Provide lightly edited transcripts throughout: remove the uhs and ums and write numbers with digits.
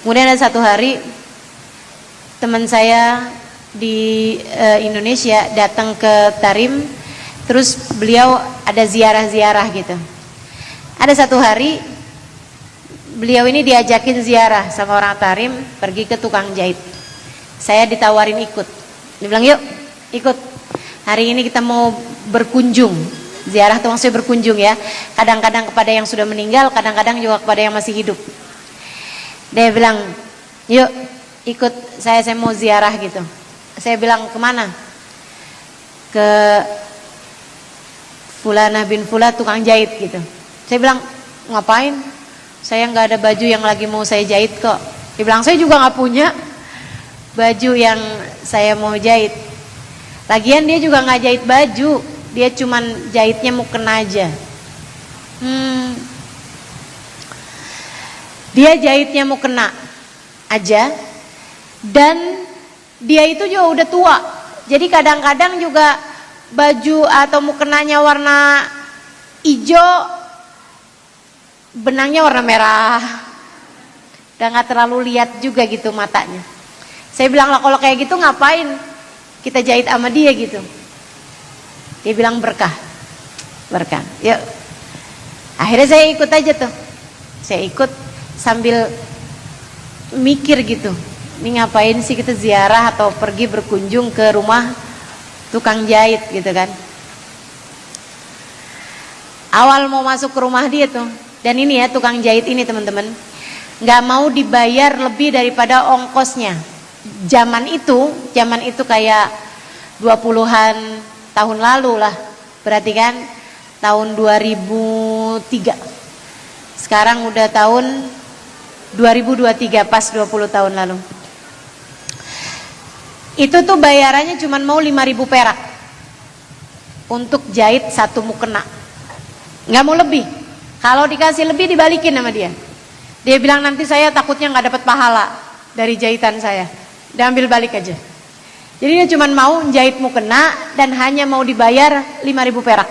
Kemudian ada satu hari teman saya di Indonesia datang ke Tarim, terus beliau ada ziarah-ziarah gitu. Ada satu hari beliau ini diajakin ziarah sama orang Tarim, pergi ke tukang jahit. Saya ditawarin ikut. Dia bilang, yuk ikut, hari ini kita mau berkunjung. Ziarah itu maksudnya berkunjung ya, kadang-kadang kepada yang sudah meninggal, kadang-kadang juga kepada yang masih hidup. Dia bilang, yuk ikut saya mau ziarah gitu. Saya bilang, kemana? Ke Fulanah bin Fulan tukang jahit gitu. Saya bilang, ngapain? Saya nggak ada baju yang lagi mau saya jahit kok. Dia bilang, saya juga nggak punya baju yang saya mau jahit. Lagian dia juga nggak jahit baju, dia cuman jahitnya mukena aja. Dia jahitnya mukena aja, dan dia itu juga udah tua. Jadi kadang-kadang juga baju atau mukenanya warna hijau, benangnya warna merah. Udah nggak terlalu lihat juga gitu matanya. Saya bilang, lah kalau kayak gitu ngapain kita jahit sama dia gitu. Dia bilang, berkah. Yuk. Akhirnya saya ikut aja tuh. Saya ikut sambil mikir gitu, ini ngapain sih kita ziarah atau pergi berkunjung ke rumah tukang jahit gitu kan. Awal mau masuk ke rumah dia tuh, dan ini ya tukang jahit ini teman-teman, nggak mau dibayar lebih daripada ongkosnya. Zaman itu kayak 20-an tahun lalu lah, berarti kan tahun 2003. Sekarang udah tahun 2023, pas 20 tahun lalu. Itu tuh bayarannya cuma mau 5.000 perak untuk jahit satu mukena, nggak mau lebih. Kalau dikasih lebih dibalikin sama dia. Dia bilang, nanti saya takutnya nggak dapat pahala dari jahitan saya, diambil balik aja. Jadi dia cuma mau jahit mukena dan hanya mau dibayar 5.000 perak.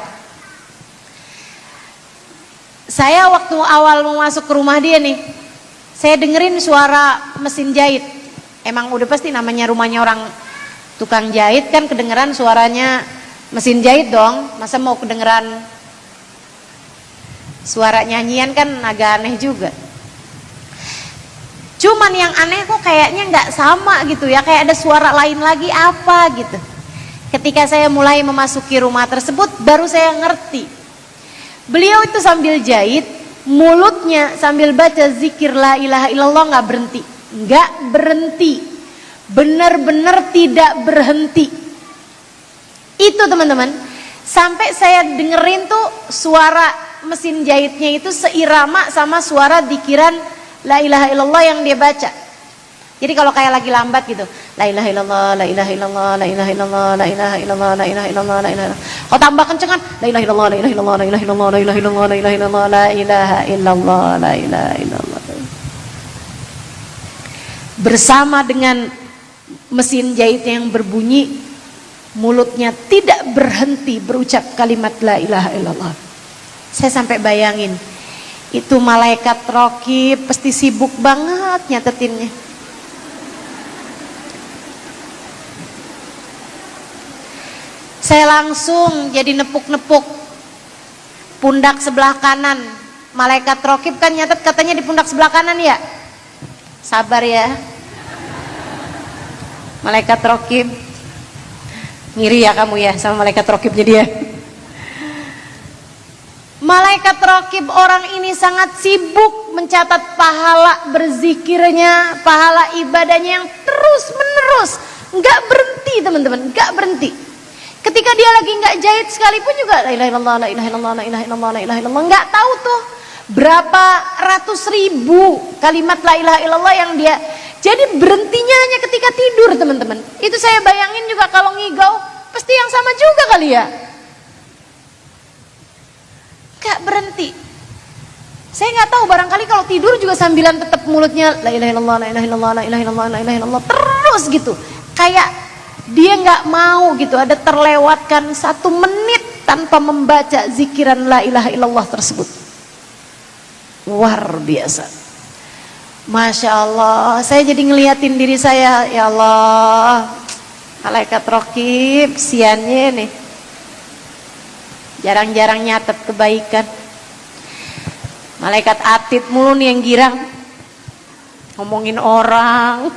Saya waktu awal mau masuk ke rumah dia nih, saya dengerin suara mesin jahit. Emang udah pasti namanya rumahnya orang tukang jahit kan kedengeran suaranya mesin jahit dong. Masa mau kedengeran suara nyanyian, kan agak aneh juga. Cuman yang aneh kok kayaknya nggak sama gitu ya, kayak ada suara lain lagi apa gitu. Ketika saya mulai memasuki rumah tersebut, baru saya ngerti. Beliau itu sambil jahit, mulutnya sambil baca zikir la ilaha illallah, nggak berhenti, benar-benar tidak berhenti. Itu teman-teman, sampai saya dengerin tuh suara mesin jahitnya itu seirama sama suara zikiran la ilaha illallah yang dia baca. Jadi kalau kayak lagi lambat gitu, la ilaha illallah, la ilaha illallah, la ilaha illallah, la ilaha illallah, la ilaha illallah, la ilaha illallah. Kalau tambah kencengan, la ilaha illallah, la ilaha illallah, la ilaha illallah, la ilaha illallah, la ilaha illallah, la ilaha illallah, la ilaha illallah. Bersama dengan mesin jahitnya yang berbunyi, mulutnya tidak berhenti berucap kalimat la ilaha illallah. Saya sampai bayangin, itu malaikat raqib pasti sibuk banget nyatetinnya. Saya langsung jadi nepuk-nepuk pundak sebelah kanan. Malaikat raqib kan nyatet katanya di pundak sebelah kanan ya. Sabar ya. Malaikat raqib. Ngiri ya kamu ya sama malaikat raqibnya dia. Malaikat raqib orang ini sangat sibuk mencatat pahala berzikirnya, pahala ibadahnya yang terus menerus, nggak berhenti teman-teman, nggak berhenti. Ketika dia lagi nggak jahit sekalipun juga la ilaha illallah, la ilaha illallah, la ilaha illallah, la ilaha illallah. Nggak tahu tuh berapa ratus ribu kalimat la ilaha illallah yang dia. Jadi berhentinya hanya ketika tidur teman-teman. Itu saya bayangin juga kalau ngigau pasti yang sama juga kali ya. Nggak berhenti. Saya nggak tahu, barangkali kalau tidur juga sambilan tetap mulutnya la ilaha illallah, la ilaha illallah, la ilaha illallah, la ilaha illallah terus gitu. Kayak dia nggak mau gitu ada terlewatkan 1 menit tanpa membaca zikiran la ilaha illallah tersebut. Luar biasa, Masya Allah, saya jadi ngeliatin diri saya, ya Allah, malaikat raqib, siannya nih, jarang-jarang nyatet kebaikan. Malaikat atid mulu nih yang girang, ngomongin orang,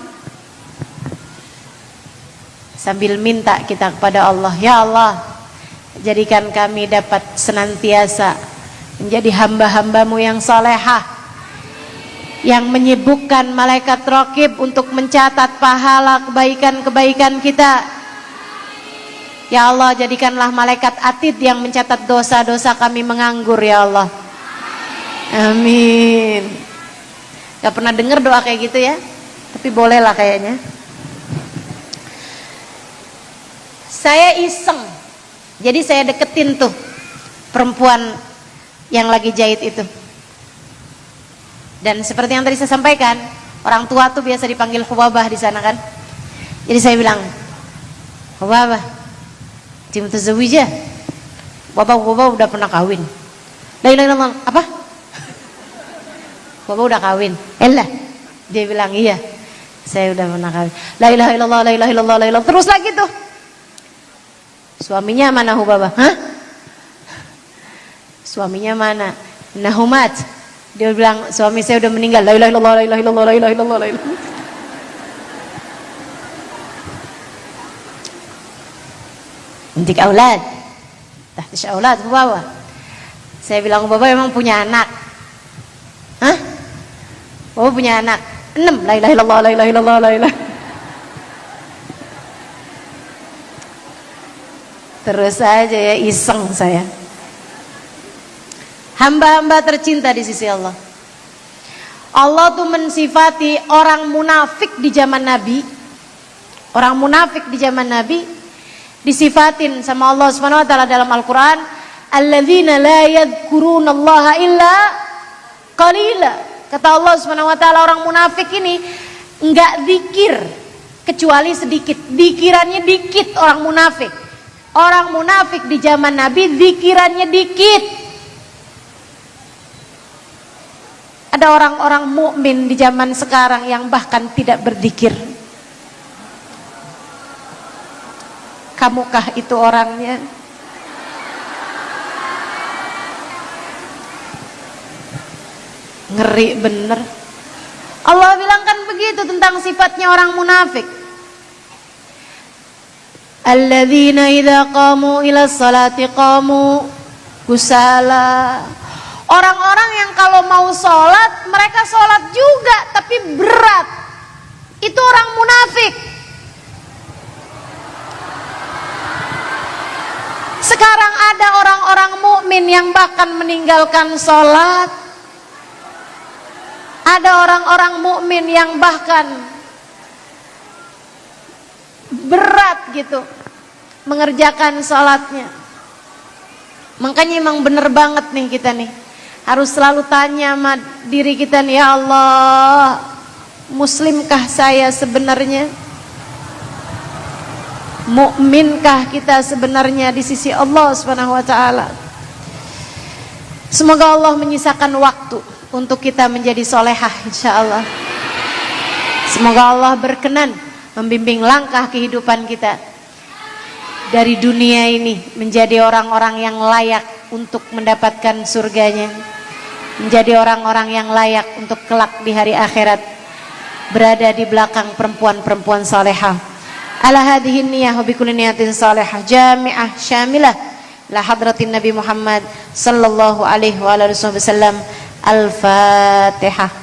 sambil minta kita kepada Allah, ya Allah, jadikan kami dapat senantiasa menjadi hamba-hambamu yang salehah, yang menyibukkan malaikat raqib untuk mencatat pahala kebaikan-kebaikan kita. Ya Allah, jadikanlah malaikat atid yang mencatat dosa-dosa kami menganggur, ya Allah. Amin. Gak pernah dengar doa kayak gitu ya, tapi boleh lah kayaknya. Saya iseng, jadi saya deketin tuh perempuan yang lagi jahit itu. Dan seperti yang tadi saya sampaikan, orang tua tuh biasa dipanggil Hubabah di sana kan. Jadi saya bilang, Hubabah, mutazawwijah. Hubabah udah pernah kawin. La ilaha illallah. Apa? Hubabah udah kawin. Elah. Dia bilang iya. Saya udah pernah kawin. La ilaha illallah, la ilaha illallah, la ilaha. Terus lagi tuh. Suaminya mana Hubabah? Hah? Suaminya mana? Nahumat. Dia bilang suami saya udah meninggal. La ilaha illallah, la ilaha illallah, la ilaha illallah, la ilaha. Untuk aulad. Tahtish aulad Hubabah. Saya bilang Hubabah memang punya anak. Hah? Hubabah punya anak. 6. La ilaha illallah, la ilaha illallah, la ilaha. Terus aja ya iseng saya. Hamba-hamba tercinta di sisi Allah. Allah tuh mensifati orang munafik di zaman Nabi. Orang munafik di zaman Nabi disifatin sama Allah Subhanahu wa taala dalam Al-Qur'an, alladzina la yadhkurunallaha illa qalila. Kata Allah Subhanahu wa taala, orang munafik ini enggak zikir kecuali sedikit. Zikirannya dikit orang munafik. Orang munafik di zaman Nabi zikirannya dikit. Ada orang-orang mukmin di zaman sekarang yang bahkan tidak berzikir. Kamukah itu orangnya? Ngeri bener. Allah bilang kan begitu tentang sifatnya orang munafik. Alladzina idza qamu ila sholati qamu kusala. Orang-orang yang kalau mau sholat, mereka sholat juga, tapi berat. Itu orang munafik. Sekarang ada orang-orang mukmin yang bahkan meninggalkan sholat. Ada orang-orang mukmin yang bahkan berat gitu mengerjakan sholatnya. Makanya emang bener banget nih kita nih. Harus selalu tanya sama diri kita nih, ya Allah, muslimkah saya sebenarnya? Mukminkah kita sebenarnya di sisi Allah Subhanahu wa taala? Semoga Allah menyisakan waktu untuk kita menjadi solehah insyaallah. Semoga Allah berkenan membimbing langkah kehidupan kita dari dunia ini menjadi orang-orang yang layak untuk mendapatkan surganya, menjadi orang-orang yang layak untuk kelak di hari akhirat berada di belakang perempuan-perempuan salehah. Ala hadhihi niyyah wa bikulli niyatin salihah jami'ah syamilah la hadratin Nabi Muhammad sallallahu alaihi wa alihi wasallam. Al-Fatihah.